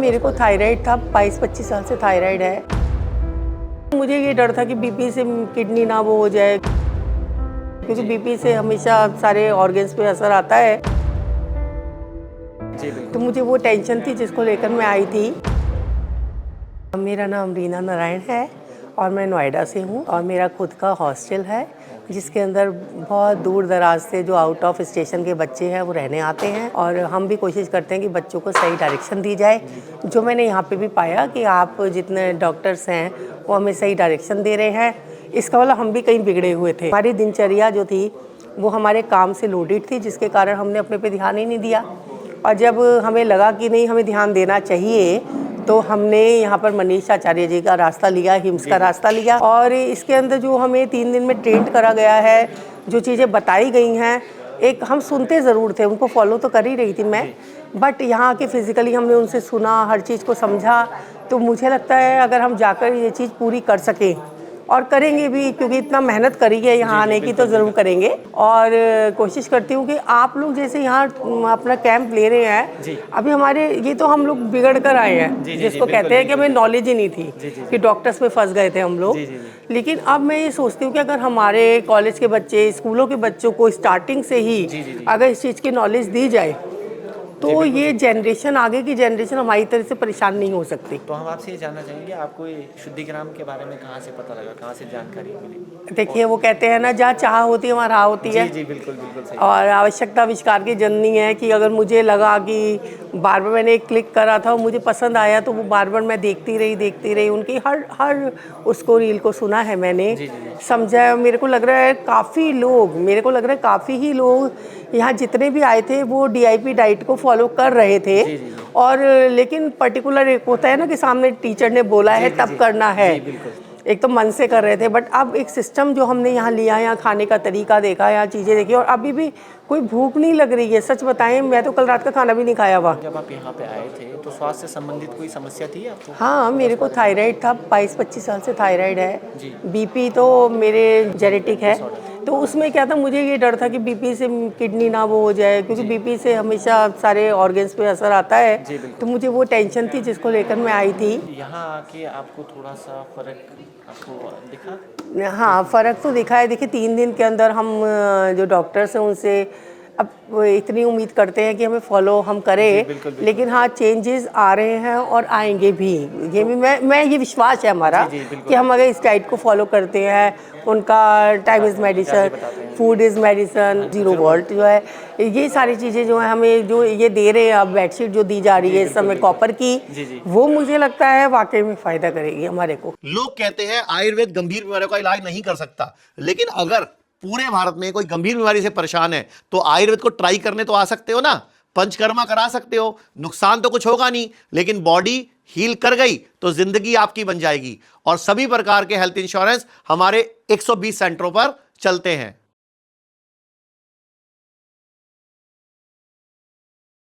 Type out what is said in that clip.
मेरे को थायराइड था, 22-25 साल से थायराइड है। मुझे ये डर था कि बीपी से किडनी ना वो हो जाए, क्योंकि बीपी से हमेशा सारे ऑर्गन्स पे असर आता है। तो मुझे वो टेंशन थी जिसको लेकर मैं आई थी। मेरा नाम रीना नारायण है और मैं नोएडा से हूँ और मेरा खुद का हॉस्टल है जिसके अंदर बहुत दूर दराज से जो आउट ऑफ स्टेशन के बच्चे हैं वो रहने आते हैं और हम भी कोशिश करते हैं कि बच्चों को सही डायरेक्शन दी जाए। जो मैंने यहाँ पे भी पाया कि आप जितने डॉक्टर्स हैं वो हमें सही डायरेक्शन दे रहे हैं, इसका मतलब हम भी कहीं बिगड़े हुए थे। हमारी दिनचर्या जो थी वो हमारे काम से लोडेड थी, जिसके कारण हमने अपने पे ध्यान ही नहीं दिया। और जब हमें लगा कि नहीं हमें ध्यान देना चाहिए तो हमने यहाँ पर मनीष आचार्य जी का रास्ता लिया, हिम्स का रास्ता लिया। और इसके अंदर जो हमें 3 दिन में ट्रेंड करा गया है, जो चीज़ें बताई गई हैं, एक हम सुनते ज़रूर थे, उनको फॉलो तो कर ही रही थी मैं, बट यहाँ आके फिज़िकली हमने उनसे सुना, हर चीज़ को समझा। तो मुझे लगता है अगर हम जाकर ये चीज़ पूरी कर सकें और करेंगे भी, क्योंकि इतना मेहनत करी है यहाँ आने की, तो ज़रूर करेंगे। और कोशिश करती हूँ कि आप लोग जैसे यहाँ अपना कैंप ले रहे हैं, अभी हमारे ये तो हम लोग बिगड़ कर आए हैं, जिसको कहते हैं कि हमें नॉलेज ही नहीं थी कि डॉक्टर्स में फंस गए थे हम लोग। लेकिन अब मैं ये सोचती हूँ कि अगर हमारे कॉलेज के बच्चे, स्कूलों के बच्चों को स्टार्टिंग से ही अगर इस चीज़ की नॉलेज दी जाए तो ये जनरेशन, आगे की जनरेशन हमारी तरह से परेशान नहीं हो सकती। तो हम आपसे ये जानना चाहेंगे, आपको ये शुद्धिग्राम के बारे में कहाँ से पता लगा, कहाँ से जानकारी मिली? देखिए, वो कहते हैं ना, जहाँ चाह होती है वहाँ राह होती है। जी बिल्कुल बिल्कुल सही। और आवश्यकता आविष्कार की जननी है कि अगर मुझे लगा कि बार बार मैंने एक क्लिक करा था और मुझे पसंद आया तो वो बार बार मैं देखती रही उनकी हर उसको रील को सुना है मैंने, समझा। मेरे को लग रहा है काफ़ी ही लोग यहाँ जितने भी आए थे वो DIP डाइट को फॉलो कर रहे थे। और लेकिन पर्टिकुलर एक होता है ना कि सामने टीचर ने बोला है तब करना है, एक तो मन से कर रहे थे। बट अब एक सिस्टम जो हमने यहाँ लिया, यहाँ खाने का तरीका देखा, यहाँ चीज़ें देखी, और अभी भी कोई भूख नहीं लग रही है। सच बताएं, मैं तो कल रात का खाना भी नहीं खाया हुआ। जब आप यहाँ पे आए थे तो स्वास्थ्य से संबंधित कोई समस्या थी आपको? हाँ, मेरे को थायराइड था, 22-25 साल से थायराइड है। बीपी तो मेरे जेनेटिक है, तो उसमें क्या था, मुझे ये डर था कि बीपी से किडनी ना वो हो जाए, क्योंकि बीपी से हमेशा सारे ऑर्गन्स पे असर आता है। तो मुझे वो टेंशन थी जिसको लेकर मैं आई थी। यहाँ आके आपको थोड़ा सा फर्क आपको दिखा? हाँ, फ़र्क तो दिखा है। देखिए, 3 दिन के अंदर हम जो डॉक्टर्स हैं उनसे अब इतनी उम्मीद करते हैं कि हमें फॉलो हम करें। लेकिन हाँ, चेंजेस आ रहे हैं और आएंगे भी। ये भी मैं ये विश्वास है हमारा कि हम अगर इस डाइट को फॉलो करते हैं, उनका time is medicine, food is medicine, 0 वॉल्ट जो है, ये सारी चीज़ें जो है हमें जो ये दे रहे हैं, अब बेडशीट जो दी जा रही है इस समय कॉपर की, वो मुझे लगता है वाकई में फ़ायदा करेगी हमारे को। लोग कहते हैं आयुर्वेद गंभीर बीमारियों का इलाज नहीं कर सकता, लेकिन अगर पूरे भारत में कोई गंभीर बीमारी से परेशान है तो आयुर्वेद को ट्राई करने तो आ सकते हो ना, पंचकर्मा करा सकते हो, नुकसान तो कुछ होगा नहीं, लेकिन बॉडी हील कर गई तो जिंदगी आपकी बन जाएगी। और सभी प्रकार के हेल्थ इंश्योरेंस हमारे 120 सेंटरों पर चलते हैं।